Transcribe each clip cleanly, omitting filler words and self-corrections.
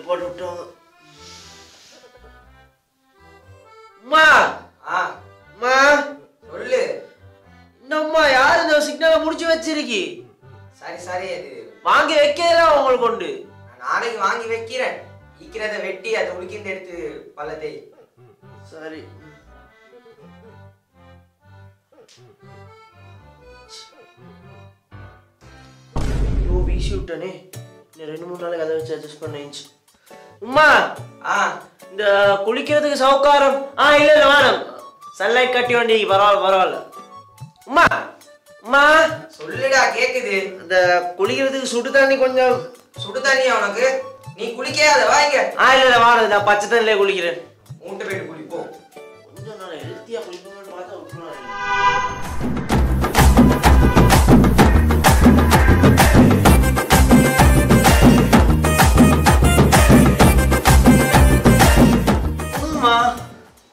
போட்டு விட்டோம். அம்மா அம்மா சொல்லு. என்னம்மா யாரு இந்த சிக்னலை முடிச்சு வச்சிருக்கி? சரி சரி, அது வாங்கி வைக்கலாம் உங்களுக்கு கொண்டு. நாளைக்கு வாங்கி வைக்கிறேன். ஈக்கிறத வெட்டி அதை உளுக்கிட்டு எடுத்து பல்லதை. சரி. ஐயோ வீசி விட்டனே. இன்னும் 2-3 நாளைக்கு அதை வச்சு அட்ஜஸ்ட் பண்ணிச்சு. உம்மா இந்த குளிக்கிறதுக்கு சவுக்காரம் இல்ல இல்ல வேணும். சன்லைட் கட்டி வண்டி பரவாயில்ல பரவாயில்ல. உம்மா உம்மா சொல்லுடா, கேக்குது. இந்த குளிக்கிறதுக்கு சுடு தண்ணி கொஞ்சம். சுடு தண்ணியா உனக்கு? நீ குளிக்காத வாங்க. இல்ல இல்ல வாங்க, நான் பச்சை தண்ணிலே குளிக்கிறேன். மூட்டை போயிட்டு குளிப்போம். கொஞ்சம் நான் ஹெல்த்தியா குளிக்கணும்னு பார்த்தா விட்டுருவாங்க.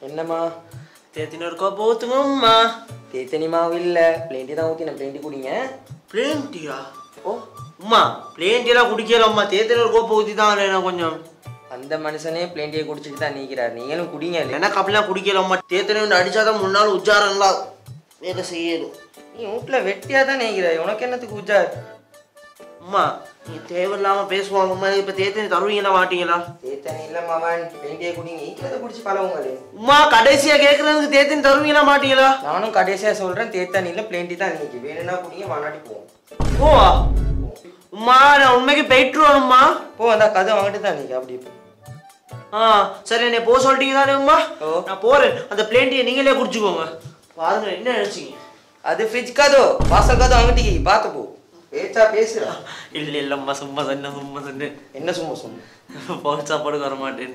என்னம்மா? தேத்தின இருக்கா போத்துங்கம்மா. தேத்தனி மாவு இல்ல, பிளேண்டி தான் ஊத்தி. நான் பிளேண்டி குடிங்க. பிளேண்டியா? ஓ அம்மா, பிளேண்டியெல்லாம் குடிக்கலாம்மா. தேத்தின இருக்கோ ஊற்றி தான் வேணும் கொஞ்சம். அந்த மனுஷனே பிளேண்டியை குடிச்சிட்டு தான் நீக்கிறார். நீங்களும் குடிங்க. எனக்கு அப்படிலாம் குடிக்கலாம்மா. தேத்தின அடிச்சாதான் முன்னாள் உஜாரங்களா வேலை செய்யணும். நீ வீட்டுல வெட்டியா தான் நீக்கிற, உனக்கு என்னத்துக்கு உஜார்? அம்மா நீ தேவையில்லாம பேசுவாங்கம்மா. இப்ப தேத்தனி தருவீங்களா மாட்டீங்களா? தேத்தனி இல்லம்மாவன், பிளேண்டியை குடிங்க. ஈக்கிறத குடிச்சு பழவுங்களே. அம்மா கடைசியா கேட்கறதுக்கு தேத்தனி தருவீங்களா மாட்டீங்களா? நானும் கடைசியா சொல்றேன், தேத்தனி இல்ல பிளேண்டி தான் நீக்கி. வேணும்னா குடிங்க, வானாட்டி போவோம். ஓ அம்மா நான் உண்மைக்கு போயிட்டு வரணும்மா. போ, அந்த கதை வாங்கிட்டு தான் நீங்க அப்படி. சரி என்னை போக சொல்லிட்டீங்க தானே அம்மா? நான் போறேன். அந்த பிளேண்டியை நீங்களே குடிச்சுக்கோங்க. பாருங்க என்ன நினைச்சீங்க? அது ஃப்ரிட்ஜ் கதோ வாசல் கதோ வாங்கிட்டீங்க, பார்த்து போ. பேச்சா பேசுறா? இல்ல இல்லம்மா, சும்மா சொன்னேன். என்ன சும்மா சொன்ன? பவுன் சாப்பாடு வர மாட்டேன்.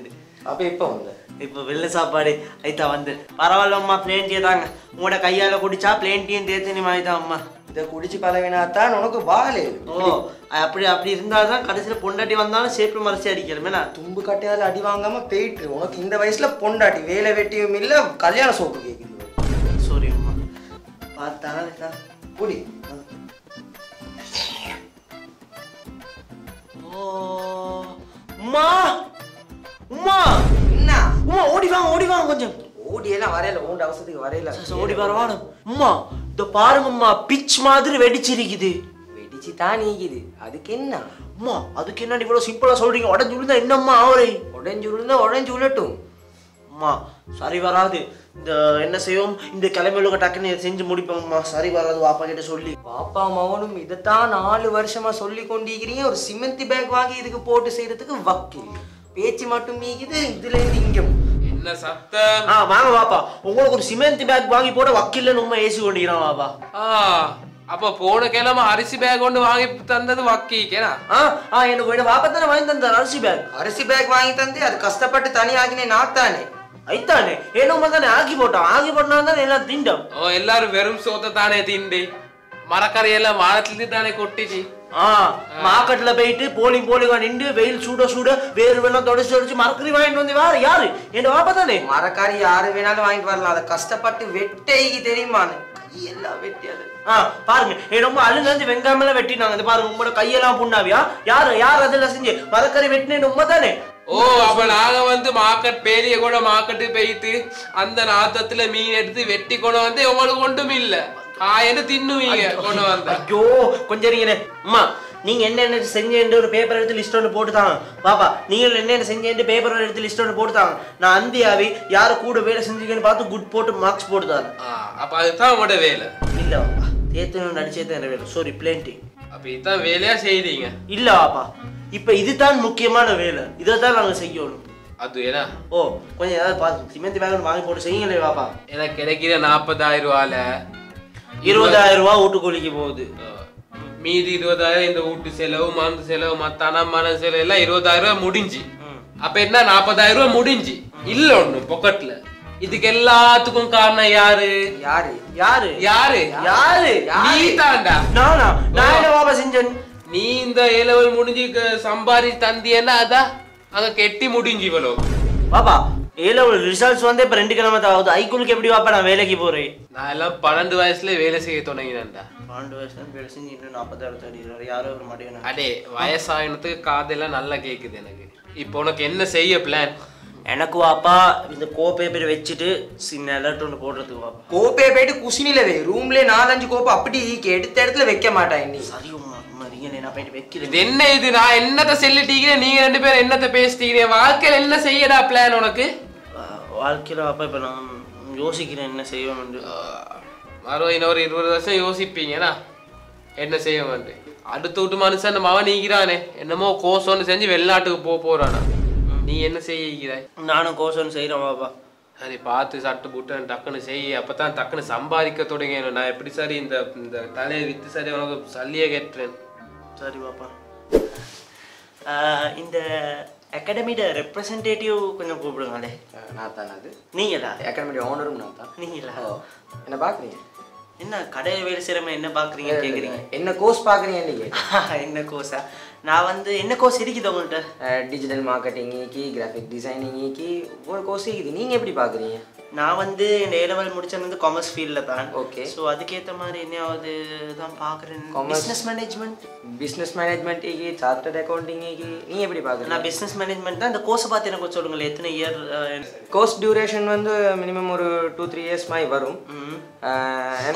அப்ப இப்ப வந்த இப்ப வெள்ளை சாப்பாடு ஐத்தா வந்து. பரவாயில்லம்மா, பிளேண்டியே தாங்க. உங்களோட கையால குடிச்சா பிளேண்டியும் தேத்தனி மாதிரிதான் அம்மா. இதை குடிச்சு பழகினாத்தான் உனக்கு வாழு. அப்படி இருந்தால்தான் கடைசியில பொண்டாட்டி வந்தாலும் சேப்பு மறைச்சி அடிக்கிறமே. நான் தும்பு கட்டையால அடி வாங்காம போயிட்டு உனக்கு இந்த வயசுல பொண்டாட்டி வேலை வெட்டியும் இல்ல, கல்யாண சோப்பு கேக்குது. சாரி அம்மா, பார்த்தாங்க குடி. உம்மா உம்மா என்ன உம்மா, ஓடி வாங்க கொஞ்சம். ஓடியெல்லாம் வரையில, ஓண்டு அவசரத்துக்கு வரையில. ஓடி வரவானு உம்மா. இந்த பாருங்கம்மா, பிச் மாதிரி வெடிச்சிருக்குது. வெடிச்சு தான் நீக்குது, அதுக்கு என்ன அம்மா? அதுக்கு என்ன இவ்வளவு சிம்பிளா சொல்றீங்க? உடஞ்சு விழுந்தா என்னம்மா ஆவரை? உடஞ்சு விழுந்தா உடஞ்சு விழட்டும் அம்மா. சரி வராது. இந்த என்ன செய்வோம், இந்த கிளம்பிலுக்கு டக்குன்னு செஞ்சு முடிப்போம்மா. சரி வராது, வாப்பா கிட்ட சொல்லி. பாப்பா மகனும் இதைத்தான் 4 வருஷமா சொல்லி கொண்டிருக்கிறீங்க. ஒரு சிமெண்ட் பேக் வாங்கி இதுக்கு போட்டு செய்யறதுக்கு வக்கீல் பேச்சு மட்டும் மீக்குது. இதுல இருந்து இங்க என்ன சத்தம்? வாங்க வாப்பா, உங்களுக்கு ஒரு சிமெண்ட் பேக் வாங்கி போட வக்கீல்ல நம்ம ஏசி கொண்டிருக்கிறோம் வாப்பா. அப்ப போன கிழமை அரிசி பேக் ஒன்று வாங்கி தந்தது வக்கீக்கேனா? எனக்கு வாப்பா தானே வாங்கி தந்தார் அரிசி பேக். அரிசி பேக் வாங்கி தந்து அது கஷ்டப்பட்டு தனி ஆகினே நாத்தானே. ஐத்தானே ஏனோ தானே ஆக்கி போட்டா தானே எல்லாம் திண்டம். எல்லாரும் வெறும் சோத்தை தானே திண்டு, மரக்கரையெல்லாம் வானத்துல தானே கொட்டிச்சு. மார்க்கெட்ல போயிட்டு போலிங்கா நின்று வெயில் சூட வேறு வெள்ளம் தொடச்சு மரக்கறி வாங்கிட்டு வந்து வேற யாரு? என்ன வாப்பா தானே. மரக்கறி யாரு வேணாலும் வாங்கிட்டு வரலாம், அதை கஷ்டப்பட்டு வெட்டைக்கு தெரியுமான்னு கையெல்லாம் வெட்டியாது. பாருங்க ரொம்ப அழுந்து வெங்காயம் எல்லாம் வெட்டினாங்க. பாருங்க உங்களோட கையெல்லாம் புண்ணாவியா? யாரு அதெல்லாம் செஞ்சு மரக்கறி வெட்டினேன் உண்மை தானே. அப்ப நாங்க வந்து மார்க்கெட் பேரிய கூட மார்க்கெட்டு போயிட்டு அந்த நாத்தத்துல மீன் எடுத்து வெட்டி கொண்டு வந்து உங்களுக்கு ஒன்றும் இல்ல காயன்னு தின்னுவீங்க கொண்டு வந்த. ஐயோ கொஞ்சம் இருங்க அம்மா. நீங்க என்ன செஞ்சேன் ஒரு பேப்பர் எடுத்து லிஸ்ட் ஒன்று போட்டுதாங்க பாப்பா. நீங்க என்ன செஞ்சேன் பேப்பர் எடுத்து லிஸ்ட் ஒன்று போட்டுதாங்க. நான் அந்தியாவி யாரு கூட வேலை செஞ்சீங்கன்னு பார்த்து குட் போட்டு மார்க்ஸ் போட்டுதாங்க. அப்ப அதுதான் உங்களோட வேலை இல்ல பாப்பா. தேத்தனும் நடிச்சேதான் வேலை. சாரி பிளேண்டி. அப்ப இதுதான் வேலையா செய்தீங்க? இல்ல பாப்பா, இப்ப இதுதான் முக்கியமான வேலை. இதைத்தான் நாங்க செய்யணும். அது ஏன்னா கொஞ்சம் ஏதாவது பார்த்து சிமெண்ட் பேக் வாங்கி போட்டு செய்யுங்களே பாப்பா. எனக்கு கிடைக்கிற 40,000 ரூபால 20,000 ரூபாய் வீட்டுக்குள்ளிக்கு போகுது. மீதி 20,000 இந்த வீட்டு செலவு மருந்து செலவு மத்தான மன செலவு எல்லாம் 20,000 ரூபாய் முடிஞ்சு. அப்ப என்ன 40,000 ரூபாய் முடிஞ்சு இல்ல ஒண்ணு பொக்கெட்ல. இதுக்கு எல்லாத்துக்கும் காரணம் யாரு? நீ தாண்டா. நான் என்ன பாப்பா செஞ்சேன்? நீ இந்த A-level முடிஞ்சு சம்பாதி தந்தியன்னா அதான் அங்க கெட்டி முடிஞ்சு இவ்வளவு பாப்பா. A-level ரிசல்ட்ஸ் வந்து இப்ப 2 கிழமை தான் ஆகுது. ஐக்குளுக்கு எப்படி பாப்பா நான் வேலைக்கு போறேன்? நான் எல்லாம் 12 வயசுல வேலை செய்ய தொடங்கினேன்டா. 12 வயசுல வேலை செஞ்சு இன்னும் 40,000 தேடி யாரும் வர மாட்டேங்க. அடே வயசாயினத்துக்கு காதெல்லாம் நல்லா கேக்குது எனக்கு. இப்போ உனக்கு என்ன செய்ய பிளான்? எனக்கு வாப்பா இந்த கோ பேப்பர் வச்சுட்டு சின்ன அலர்ட் ஒன்று போடுறதுக்கு வாப்பா. கோப்பையை போயிட்டு குசினிலவே ரூம்லேயே 4-5 கோப்பை அப்படி எடுத்த இடத்துல வைக்க மாட்டான் நீ. சரி உமா நீங்க நான் போயிட்டு வைக்கிறேன். இது என்ன இது? நான் என்னத்தை சொல்லிட்டீங்க, நீங்க 2 பேரும் என்னத்தை பேசிட்டீங்க? வாழ்க்கையில என்ன செய்யடா பிளான் உனக்கு? வாழ்க்கையில் வாப்பா இப்போ நான் யோசிக்கிறேன் என்ன செய்வேன். இன்னொரு 20 வருஷம் யோசிப்பீங்கண்ணா என்ன செய்வேன். அடுத்து விட்டு மனுஷன் நம்ம அவன் நீக்கிறானே என்னமோ கோசோன்னு செஞ்சு வெளிநாட்டுக்கு போறானா. நீ என்ன செய்கிறாய்? நானும் கோசோன்னு செய்கிறேன் வாப்பா. சரி பார்த்து சட்டு புட்டு டக்குன்னு செய்ய, அப்பதான் டக்குன்னு சம்பாதிக்க தொடங்கணும். நான் எப்படி சரி இந்த தலையை வித்து சரி உனக்கு சல்லியே கேட்டுறேன். சரி பாப்பா. இந்த அகாடமியோட ரெப்ரசன்டேட்டிவ் கொஞ்சம் கூப்பிடுங்களே. நான் தான் அது. நீங்களா? அகாடமி ஓனரும் நான் தான். நீங்களா? என்ன பார்க்குறீங்க? என்ன கடையில் வேலை செய்கிறமே என்ன பார்க்குறீங்க கேட்குறீங்க? என்ன கோர்ஸ் பார்க்குறீங்க நீங்கள்? என்ன கோர்ஸா? நான் என்ன கோர்ஸ் இருக்குது உங்கள்கிட்ட? டிஜிட்டல் மார்க்கெட்டிங்கு, கிராஃபிக் டிசைனிங்கு ஒரு கோர்ஸ் இருக்குது. நீங்கள் எப்படி பார்க்குறீங்க? நான் என் A level முடிச்சது காமர்ஸ் ஃபீல்டில் தான். ஓகே. ஸோ அதுக்கேற்ற மாதிரி என்னையாவது தான் பார்க்குறேன். பிஸ்னஸ் மேனேஜ்மெண்ட்டுக்கு, சார்ட்டர்ட் அக்கௌண்டிங்கு நீங்கள் எப்படி பார்க்குறீங்க? நான் பிஸ்னஸ் மேனேஜ்மெண்ட் தான். இந்த கோர்ஸை பார்த்து எனக்கு சொல்லுங்களேன், எத்தனை இயர்? கோர்ஸ் டியூரேஷன் மினிமம் ஒரு 2-3 இயர்ஸ் மாதிரி வரும்.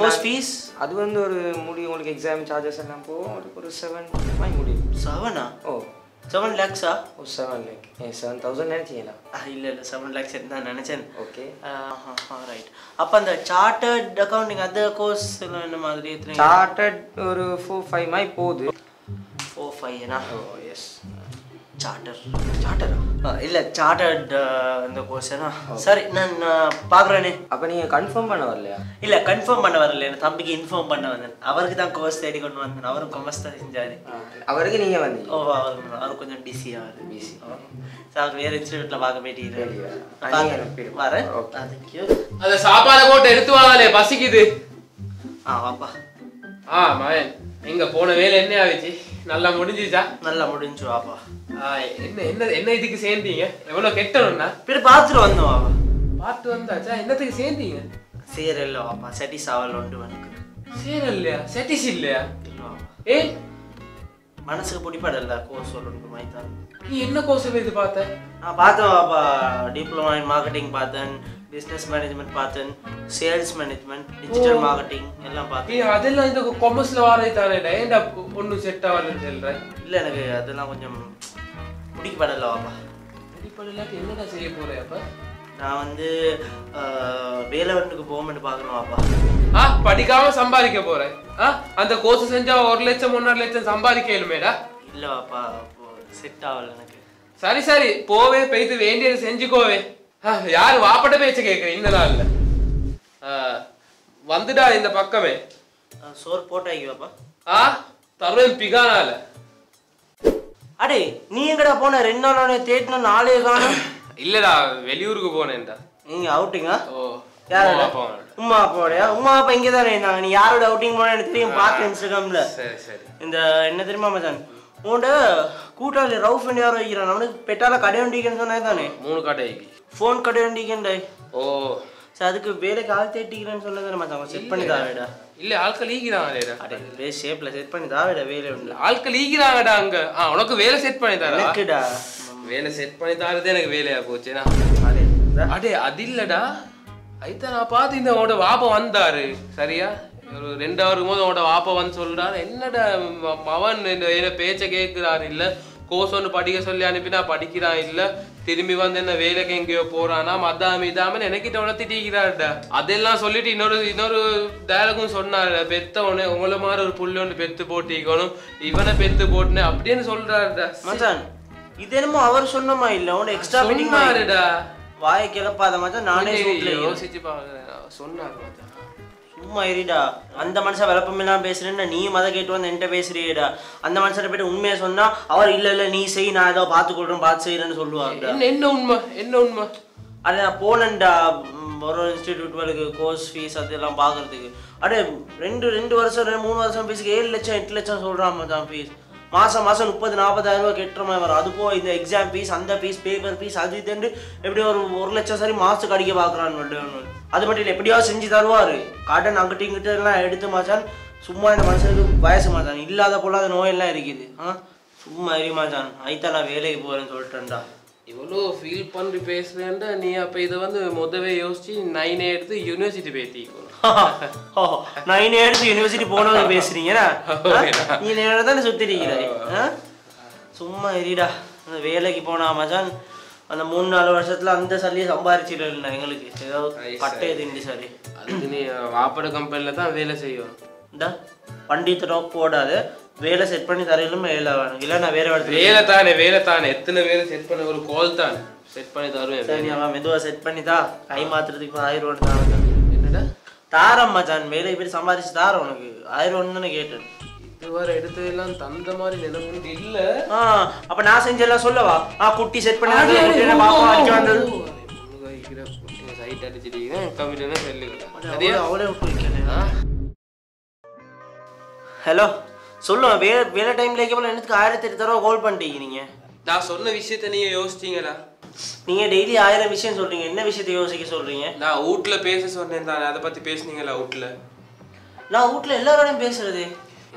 கோர்ஸ் ஃபீஸ் அது ஒரு முடியும் உங்களுக்கு எக்ஸாம் சார்ஜஸ் எல்லாம் போகும் ஒரு 7 மாதிரி முடியும். 7ஆ? ஓ 7 lakhs-ஆ? ஓ 7 lakh. 7,000 நினைச்சீங்களா? இல்லை 7 lakhs தான் நினச்சேன். ஓகே. ரைட். அப்போ அந்த சார்ட்டர்ட் அக்கௌண்டிங் அந்த கோர்ஸ் என்ன மாதிரி? சார்ட்டர்ட் ஒரு 4-5 மாதிரி போகுது. 4-5 ஓ எஸ். சார்ட்டரா? இல்லை சார்ட்டர்ட் இந்த கோர்ஸ்னா. சரி நான் பார்க்குறேனே. அப்போ நீங்கள் கன்ஃபார்ம் பண்ண வரலையா? இல்லை கன்ஃபார்ம் பண்ண வரல, என் தம்பிக்கு இன்ஃபார்ம் பண்ண வந்தேன். அவருக்கு தான் கோர்ஸ் தேடி கொண்டு வந்தேன். அவரும் காமர்ஸ் தான் செஞ்சார். அவருக்கு நீங்கள் வந்தீங்க? ஓ அவர் கொஞ்சம் பிஸியாக சார். அவர் வேறு இன்ஸ்டியூட்டில் பார்க்க போயிட்டீங்க. வரேன். தேங்க்யூ. அந்த சாப்பாடை போட்டு எடுத்து வாங்கலே, பசிக்குது. வாப்பா. மகன் எங்க போன வேலை என்ன ஆச்சு? நல்லா முடிஞ்சிச்சா? நல்லா முடிஞ்சு வாப்பா. என்ன இதுக்கு சேர்ந்தீங்க? எவ்வளவு கெட்டணும்னா பார்த்துட்டு வந்தோம் வாப்பா. பார்த்து வந்தாச்சா? என்னத்துக்கு சேர்ந்தீங்க? சேர இல்லை வாப்பா, செட்டிஸ் ஆவல் ஒன்று எனக்கு. சேர இல்லையா? செட்டிஸ் இல்லையா? ஏ மனசுக்கு பிடிப்படல கோர்ஸ் சொல்லணும் மாதிரி தான். நீ என்ன கோர்ஸ் இது பார்த்த? நான் பார்த்தேன் வாப்பா. டிப்ளமா இன் மார்க்கெட்டிங் பார்த்தேன், பிஸ்னஸ் மேனேஜ்மெண்ட் பார்த்தேன், சேல்ஸ் மேனேஜ்மெண்ட், டிஜிட்டல் மார்க்கெட்டிங் எல்லாம் பார்த்தேன். அதெல்லாம் இந்த கொமர்ஸ்ல வாரே தானே. ஏன்டா ஒன்றும் செட் ஆகலன்னு சொல்றேன். இல்லை எனக்கு அதெல்லாம் கொஞ்சம் பிடிக்கப்படல வாப்பா. பிடிப்படலாட்டி என்னடா செய்ய போறேன்? அப்ப நான் வேலைவண்டுக்கு போகணும்னு பார்க்கணும் வாப்பா. படிக்காம சம்பாதிக்க போறேன். அந்த கோர்ஸ் செஞ்சா 1 லட்சம் 1.5 லட்சம் சம்பாதிக்க இயலுமேடா? இல்லை வாப்பா, செட் ஆகல எனக்கு. சரி சரி போவே, பெய்து வேண்டியது செஞ்சுக்கோவே. யாரு வாப்பட்ட பேச்ச கேட்குறேன் இந்த நாள்ல? வந்துடா இந்த பக்கமே. சோறு போட்டாக்கி வாப்பா. தருவேன் பிகானால. அடே நீ எங்கடா போன? 2 நாள் தேடின 4 காணும். இல்லடா வெளியூருக்கு போனேன்டா. நீங்க அவுட்டிங்கா? ஓ யாரோட? உமா அப்பாவோடயா? உமா அப்பா இங்கே தானே இருந்தாங்க. நீ யாரோட அவுட்டிங் போன எனக்கு தெரியும், பார்த்தேன் இன்ஸ்டாகிராம்ல. சரி சரி. இந்த என்ன தெரியுமா மச்சான், உன்ட கூட்டாளி ரவுஃப் யாரோ வைக்கிறான். அவனுக்கு பெட்டால கடை வண்டிக்கன்னு சொன்னா தானே? 3 கடை ஃபோன் கடை வண்டிக்கண்டாய். ஓ சரி, அதுக்கு வேலைக்கு ஆள் தேட்டிக்கிறேன்னு சொன்னதானே மச்சான். செட் பண்ணி தாவேடா. இல்ல ஆட்கள் ஈக்கிறாங்கடா. அடே ஷேப்ல செட் பண்ணி தாவேடா. வேலை உண்டு, ஆட்கள் ஈக்கிறாங்கடா அங்க. உனக்கு வேலை செட் பண்ணி தரா? எனக்குடா வேலை செட் பண்ணி தரதே எனக்கு வேலையா போச்சுனா. அடே அது இல்லடா, ஐத்தான் நான் பார்த்து இந்த உன்னோட வாப்பா வந்தாரு சரியா? ஒரு 2 ஹவருக்கு போது உன்னோட வாப்பா வந்து சொல்றாரு, என்னடா அவன் என்ன பேச்ச கேட்கிறாரு, இல்ல கோர்ஸ் ஒன்று படிக்க சொல்லி அனுப்பினா படிக்கிறான், இல்ல திரும்பி வந்து என்ன வேலைக்கு எங்கேயோ போறானா, மதாம இதாம எனக்கிட்ட உணர்த்திட்டீங்கிறாருடா. அதெல்லாம் சொல்லிட்டு இன்னொரு டயலாகும் சொன்னாரு, பெத்த உடனே உங்களை மாதிரி ஒரு புள்ளி ஒன்று பெத்து போட்டிக்கணும், இவனை பெத்து போட்டுனேன் அப்படின்னு சொல்றாருடா. மச்சான் இது என்னமோ அவர் சொன்னமா இல்ல உன எக்ஸ்ட்ரா சொன்னாருடா. வாயை கிளப்பாத மச்சான். நானே யோசிச்சு சொன்னாரு மச்சான். சும்மா இருடா. அந்த மனுஷன் விளப்பமெல்லாம் பேசுறேன்னா நீ மத கேட்டு வந்து என்கிட்ட பேசுறியடா. அந்த மனுஷனை போய்ட்டு உண்மையை சொன்னா அவர் இல்ல நீ செய், நான் ஏதோ பார்த்துக்கொள்றேன் பார்த்து செய்யறேன்னு சொல்லுவாங்க. என்ன உண்மை? அட நான் போனேன்டா ஒரு இன்ஸ்டிடியூட் கோர்ஸ் ஃபீஸ் அதெல்லாம் பார்க்கறதுக்கு. அடே 2 வருஷம் 3 வருஷம் ஃபீஸுக்கு 7 லட்சம் 8 லட்சம் சொல்றான் மச்சான் ஃபீஸ். மாதம் 30-40 ரூபா கெட்டுற மாதிரி வரும். அது போக இந்த எக்ஸாம் ஃபீஸ், அந்த ஃபீஸ், பேப்பர் ஃபீஸ், அது இதுன்னு எப்படி ஒரு 1 லட்சம் சரி மாதத்துக்கு அடிக்க பார்க்குறான்னு. அது மட்டும் இல்லை, எப்படியாவது செஞ்சு தருவார். காட்டன் அங்கிட்ட இங்கிட்ட எல்லாம் எடுத்து மாச்சான். சும்மா இந்த மனுஷனுக்கு வயசு மாச்சான், இல்லாத பொல்லாத நோயெல்லாம் இருக்குது. சும்மா எரி மாச்சான். ஐத்தான் நான் வேலைக்கு போகிறேன்னு சொல்லிட்டேன்டா. இவ்வளோ ஃபீல் பண்ணி பேசுறேன்டா நீ அப்ப இதை வந்து முதவே யோசிச்சு 9 எடுத்து யூனிவர்சிட்டி பேத்திக்கணும். நான் எடுத்து யூனிவர்சிட்டி போனவங்க பேசுறீங்களா? நீ நேரம் தானே சுத்திருக்கிறாய். சும்மா இருடா. அந்த வேலைக்கு போனா மச்சான் அந்த 3-4 வருஷத்துல அந்த சல்லியை சம்பாரிச்சிடல எங்களுக்கு. ஏதோ பட்டை திண்டி சரி. அதுக்கு நீ வாப்பட கம்பெனில தான் வேலை செய்யும். இந்த பண்டித்த போடாது வேலை செட் பண்ணி தரையிலும் வேலை வேணும். இல்லை நான் வேற வேலை தானே எத்தனை வேலை செட் பண்ண ஒரு கால் தான் செட் பண்ணி தருவேன். சரி அவன் மெதுவாக செட் பண்ணி தான் கை மாத்துறதுக்கு 1000 ரூபா தான். என்னடா தாரம் மச்சான் வேலை இப்படி சம்பாதிச்சு தாரம் உனக்கு 1000 ரூபான்னு கேட்டேன். இதுவரை எடுத்ததெல்லாம் தந்த மாதிரி நினைவு இல்ல. அப்ப நான் செஞ்செல்லாம் சொல்லவா? குட்டி செட் பண்ணி சைட் அடிச்சிட்டீங்க கம்மிட்டா செல்லுங்க. அவளே ஹலோ சொல்லுங்க. வேலை டைம்ல எனக்கு 1008 ரூபா கால் பண்ணிட்டீங்க. நீங்க நான் சொன்ன விஷயத்த நீங்க யோசிச்சீங்களா? நீங்க டெய்லி 1000 விஷயம் சொல்றீங்க. என்ன விஷயத்த யோசிக்க சொல்றீங்க? நான் வீட்ல பேச சொன்னேன் தானே, அதை பத்தி பேசுனீங்களா? வீட்ல நான் வீட்ல எல்லாரோடையும் பேசுறது.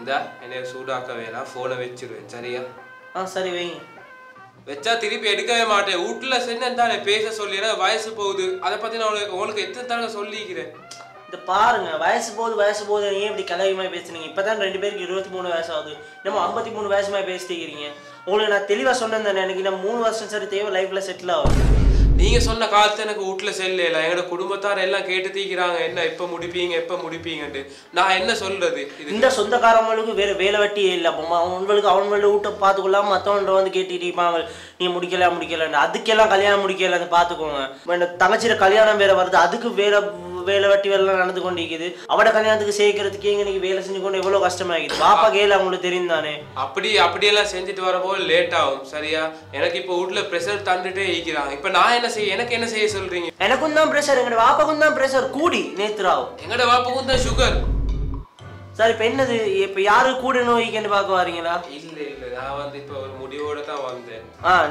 இந்தா என்னைய சூடாக்க வேணாம், போனை வச்சிருவேன் சரியா? சரி வைங்க. வச்சா திருப்பி எடுக்கவே மாட்டேன். வீட்டுல சொன்னேன் தானே பேச சொல்லிடுறேன். வயசு போகுது, அதை பத்தி நான் உங்களுக்கு எத்தனை தடவை சொல்லிக்கிறேன். இந்த பாருங்க வயசு போகுது ஏன் இப்படி கலவியமாக பேசுனீங்க? இப்பதான் 2 பேருக்கு 23 வயசு ஆகுது. நம்ம 53 வயசுமா பேசிட்டீங்க. உங்களுக்கு நான் தெளிவா சொன்னேன் தானே, எனக்கு இன்னும் 3 வருஷம் சரி தேவை லைஃப்ல செட்டில் ஆகும். நீங்க சொன்ன காலத்து எனக்கு வீட்டுல செல்ல எங்களோட குடும்பத்தார் எல்லாம் கேட்டு தீக்கிறாங்க, என்ன எப்ப முடிப்பீங்கன்ட்டு. நான் என்ன சொல்றது? இந்த சொந்தக்காரவங்களுக்கு வேற வேலை வெட்டியே இல்லை. அப்போ அவங்களோட வீட்டை பார்த்துக்கொள்ளாம மற்றவங்க வந்து கேட்டுட்டு இருப்பாங்க, நீ முடிக்கல அதுக்கெல்லாம் கல்யாணம் முடிக்கல அதை பார்த்துக்கோங்க. தங்கச்சியில கல்யாணம் வேற வருது, அதுக்கு வேலை வெட்டி வேலை நடந்து கொண்டு இருக்குது. அவட கல்யாணத்துக்கு சேர்க்கறதுக்கே இன்னைக்கு வேலை செஞ்சு கொண்டு எவ்வளவு கஷ்டமாகிது. பாப்பா கேல அவங்களுக்கு தெரியும் தானே. அப்படியெல்லாம் செஞ்சுட்டு வரப்போ லேட் ஆகும் சரியா? எனக்கு இப்போ வீட்டுல ப்ரெஷர் தந்துட்டே இருக்கிறாங்க. இப்ப நான் என்ன செய்ய? எனக்கு என்ன செய்ய சொல்றீங்க? எனக்கும் தான் ப்ரெஷர், எங்கட வாப்பாக்கும் தான் ப்ரெஷர் கூடி நேத்துராவும். எங்கட வாப்பாக்கும் தான் சுகர். சார் இப்ப என்னது? இப்ப யாரு கூட நோய்க்குன்னு பார்க்க வரீங்களா? இல்ல நான் வந்து இப்ப ஒரு முடிவோட தான் வந்தேன்.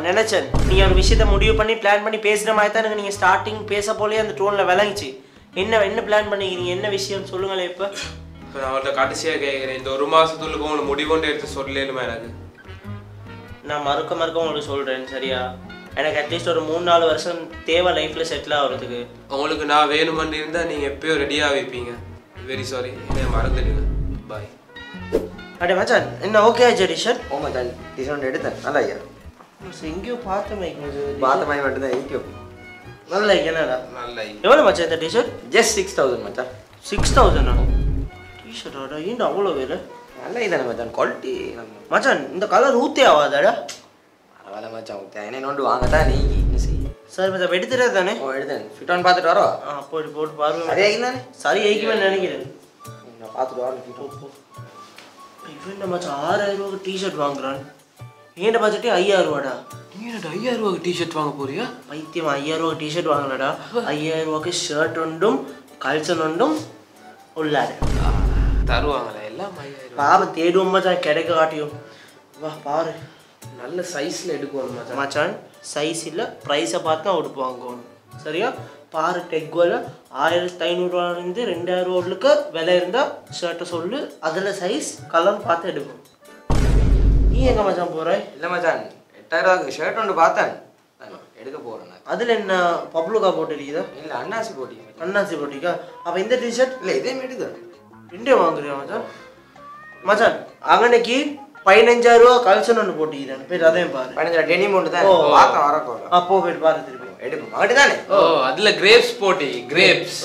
நினைச்சேன் நீங்க ஒரு விஷயத்த முடிவு பண்ணி பிளான் பண்ணி பேசுற மாதிரி தான் எனக்கு நீங்க ஸ்டார்டிங் பேச போலே அந்த டோன்ல விளங்கிச்சு. என்ன பிளான் பண்ணிக்கிறீங்க? என்ன விஷயம் சொல்லுங்களேன். இப்ப நான் அவர்கிட்ட கடைசியா கேட்கிறேன், இந்த 1 மாசத்துக்கு உங்களுக்கு முடிவுண்டு எடுத்து சொல்லலுமா? எனக்கு நான் மறுக்க உங்களுக்கு சொல்றேன் சரியா? எனக்கு அட்லீஸ்ட் ஒரு 3-4 வருஷம் தேவை லைஃப்ல செட்டில் ஆகிறதுக்கு. உங்களுக்கு நான் வேணுமென்னு இருந்தா நீங்க எப்பயோ ரெடியா வைப்பீங்க. வெரி சாரி, என்னை மறந்துடுங்க. பாய். அடே மச்சான் என்ன ஓகே ஆச்சு டிஷர்ட்? ஓ மச்சான் டிஷர்ட் எடுத்தேன் நல்லா ஐயா. எங்கேயோ பார்த்த மைக் மட்டும் தான் ஐக்கியோ நல்லா என்னடா நல்லா. எவ்வளோ மச்சான் இந்த டிஷர்ட்? ஜஸ்ட் 6000 மச்சான். 6000 டிஷர்ட்டோட ஏன்டா அவ்வளோ வேறு? நல்லா இதானே மச்சான் குவாலிட்டி. மச்சான் இந்த கலர் ஊத்தே ஆகாதாடா? பரவாயில்ல மச்சான் ஊத்தே என்ன நோண்டு வாங்கத்தான் நீ என்ன செய்ய. சரி மச்சான் எடுத்துறது தானே? எடுத்தேன் ஃபிட் ஆன் பார்த்துட்டு வரோம். போட்டு பாருங்க. சரி ஆகிந்தானே? சரி ஆகிக்குமே நினைக்கிறேன். நான் பார்த்துட்டு வரேன். இவன் மச்சான் 6000 ரூபாய்க்கு டிஷர்ட் வாங்குறான். ஏன்டா பட்ஜெட்டே 5000 ரூபாடா. நீ என்னடா 5000 ரூபாய்க்கு டிஷர்ட் வாங்க போறியா? பைத்தியம் 5000 ரூபாய்க்கு டிஷர்ட் வாங்கலடா. 5000 ரூபாய்க்கு ஷர்ட் ஒன்றும் கல்சன் ஒன்றும் உள்ளாரு தருவாங்களே எல்லாம் 5000. பாவம் தேடுவோம் மச்சான் கிடைக்க காட்டியும். வா பாரு நல்ல சைஸ்ல எடுக்கணும் மச்சான். மச்சான் சைஸ் இல்லை ப்ரைஸை பார்த்து தான் உடுப்பு வாங்குவோம் சரியா? பாரு டெக்வல 1500 ரூபாயிலிருந்து 2000 ரூபாய்க்கு விலை இருந்தால் ஷர்ட்டை சொல்லு, அதில் சைஸ் கலர் பார்த்து எடுக்கும். நீ எங்கே மச்சான் போகிற? இல்லை மச்சான் 8000 ரூபாய்க்கு ஷர்ட் ஒன்று பார்த்தேன் எடுக்க போகிறேன். அதில் என்ன பப்ளுக்கா போட்டு இருக்குதா? இல்லை அண்ணாசி போட்டி. அண்ணாசி போட்டிக்கா? அப்போ இந்த டிஷர்ட் இல்லை இதே எடுக்க 2 வாங்குறியா மச்சான்? மச்சான் அங்கனைக்கு 15000 ரூபா கல்சன் ஒன்று போட்டிக்கிறேன் போய் அதையும் பாரு. 15 டெனிம் ஒன்று தான் பார்க்க வரக்கோல. அப்போ போயிட்டு பாரு திருப்பி எடுப்போம் அப்படிதானே? அதுல கிரேப்ஸ் போட்டி கிரேப்ஸ்.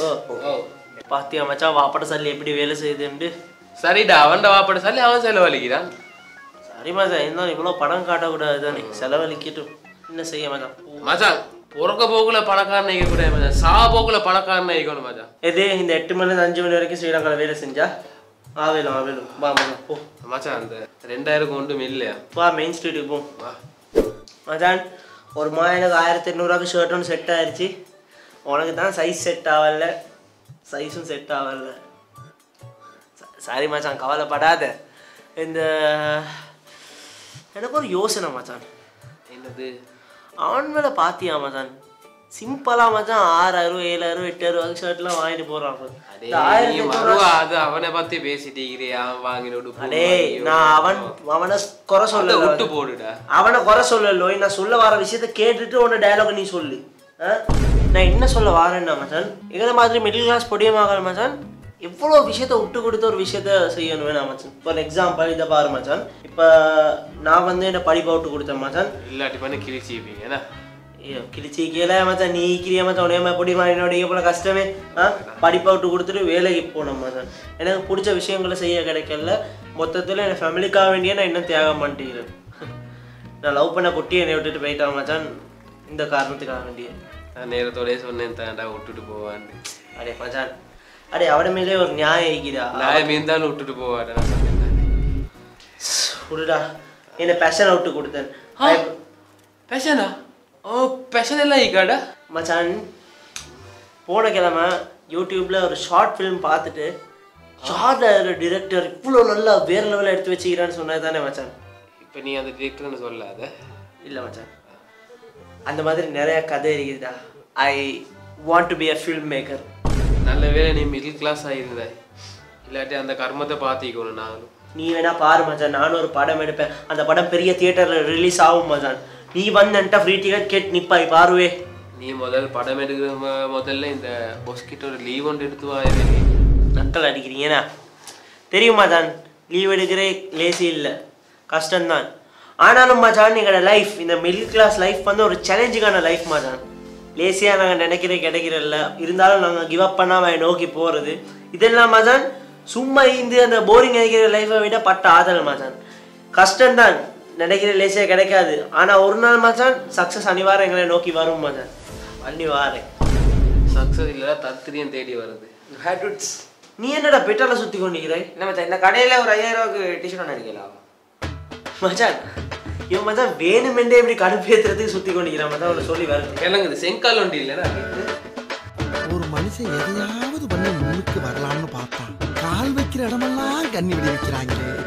பாத்தியா மச்சான் வாப்பட சல்லி எப்படி வேலை செய்யுதுன்னு? சரிடா அவன்ட வாப்பட சல்லி அவன் செலவழிக்கிறான். சரி மச்சான் இருந்தாலும் இவ்வளோ படம் காட்டக்கூடாது தானே, செலவழிக்கட்டும். என்ன செய்ய மச்சான்? மச்சான் பிறக்க போக்குல பணக்காரன் ஆகிக்க கூடாது மச்சான், சா போக்குல பணக்காரன் ஆகிக்கணும் மச்சான். எது இந்த 8 மணிலேருந்து 5 மணி வரைக்கும் ஸ்ரீலங்காவில் வேலை செஞ்சா ஆவேலும் வா மச்சான் போ. மச்சான் அந்த 2000 ஒன்றும் இல்லையா? வா மெயின் ஸ்ட்ரீட்டுக்கு போ. மச்சான் ஒரு எனக்கு 1800 ரூபாய்க்கு ஷர்ட் ஒன்று செட் ஆயிடுச்சு. உனக்கு தான் சைஸ் செட் ஆகல, சைஸும் செட் ஆகல. சாரி மச்சான் கவலைப்படாத. இந்த எனக்கு ஒரு யோசனை மச்சான். என்னது? அவன் மேலே பார்த்தியா மச்சான் சிம்பிளா மச்சான் 6000 7000 8000 ஷர்ட்லாம் வாங்கிட்டு போறான் அது அவனை பத்தி பேசிட்டீங்க அடே நான் அவனை குறை சொல்ல விட்டு போடுடா அவனை குறை சொல்லலோ நான் சொல்ல வர விஷயத்த கேட்டுட்டு உன்ன டயலாக் நீ சொல்லு நான் என்ன சொல்ல வரேன்னா மச்சான் எங்களை மாதிரி மிடில் கிளாஸ் பொடியமாக மச்சான் எவ்வளோ விஷயத்த விட்டு கொடுத்த ஒரு விஷயத்த செய்யணும் வேணாம் மச்சான் ஃபார் எக்ஸாம்பிள் இதை பாரு மச்சான் இப்போ நான் என்ன படிப்பை விட்டு கொடுத்தேன் மச்சான் இல்லாட்டி பண்ணி கிழிச்சிப்பீங்க கிழிச்சி கீழே மச்சான் நீ கிரியா மச்சான் உடையமா பொடிமா என்னோட போல கஷ்டமே படிப்பை விட்டு கொடுத்துட்டு வேலைக்கு போனோம் மச்சான் எனக்கு பிடிச்ச விஷயங்களை செய்ய கிடைக்கல மொத்தத்தில் என் ஃபேமிலிக்காக வேண்டிய நான் இன்னும் தியாகம் பண்ணிட்டேன் நான் லவ் பண்ண குட்டி என்னை விட்டுட்டு போயிட்டான் மச்சான் இந்த காரணத்துக்காக வேண்டிய நான் நேரத்தோடய சொன்னேன் தாண்டா விட்டுட்டு போவான்னு அடே மச்சான் அடே அவட மேலே ஒரு நியாயம் இருக்குதா நியாயம் இருந்தாலும் விட்டுட்டு போவாடா விடுடா என்ன பேஷனை விட்டு கொடுத்தேன் பேஷனா ஓ பேஷன் எல்லாம் ஈக்காடா மச்சான் போன கிழமை யூடியூப்ல ஒரு ஷார்ட் ஃபிலிம் பார்த்துட்டு ஷார்ட்ல டிரெக்டர் இவ்வளோ நல்லா வேற லெவலில் எடுத்து வச்சுக்கிறான்னு சொன்னது தானே மச்சான் இப்போ நீ அந்த டிரெக்டர்னு சொல்லாத இல்லை மச்சான் அந்த மாதிரி நிறைய கதை இருக்குதுடா I want to be a film maker நல்ல வேலை நீ மிடில் கிளாஸ் ஆகிருந்த இல்லாட்டி அந்த கர்மத்தை பார்த்திக்கணும் நானும் நீ வேணா பாரு மச்சான் நானும் ஒரு படம் எடுப்பேன் அந்த படம் பெரிய தியேட்டரில் ரிலீஸ் ஆகும் மச்சான் நீ வந்துட்டா ஃப்ரீ டிக்கெட் கேட்டு நிப்பாய் பாருவே நீ படம் எடுக்கிற முதல்ல இந்த பொஸ்கிட்ட ஒரு லீவ் ஒன்று எடுத்து வாயே நக்கல் அடிக்கிறீங்கண்ணா தெரியும் மச்சான் லீவ் எடுக்கிற லேசி இல்லை கஷ்டம்தான் ஆனாலும் மச்சான் எங்களோட லைஃப் இந்த மிடில் கிளாஸ் லைஃப் ஒரு சேலஞ்சிங்கான லைஃப் மச்சான் லேசியாக நாங்கள் கிடைக்கிறல்ல இருந்தாலும் நாங்கள் கிவ் அப் பண்ணாமல் நோக்கி போகிறது இதெல்லாம் மச்சான் சும்மா அந்த போரிங் அடிக்கிற லைஃப்பை விட பட்ட ஆதல் மச்சான் கஷ்டம்தான் நினைக்கிற லேசியாக கிடைக்காது ஆனால் ஒரு நாள் மச்சான் சக்ஸஸ் அனிவாரம் எங்களை நோக்கி வரும் மச்சான் அன்னி வாரேன் சக்ஸஸ் இல்லை தத்திரியம் தேடி வருது நீ என்னடா பெட்ரோலை சுற்றி கொண்டிருக்கிறாய் இல்லை மச்சான் இந்த கடையில் ஒரு 5000 டிஷர்ட் ஒன்று அடிக்கலாம் மச்சான் இவன் மச்சான் வேணுமெண்டே இப்படி கடுப்பேற்றுறதுக்கு சுற்றி கொண்டிருக்கிறான் மச்சான் அவனை சொல்லி வருது கிளங்குது செங்கால் ஒண்டி இல்லைன்னா ஒரு மனுஷன் எதையாவது பண்ணி முன்னுக்கு வரலாம்னு பார்த்தான் கால் வைக்கிற இடமெல்லாம் கண்ணி விடி வைக்கிறாங்க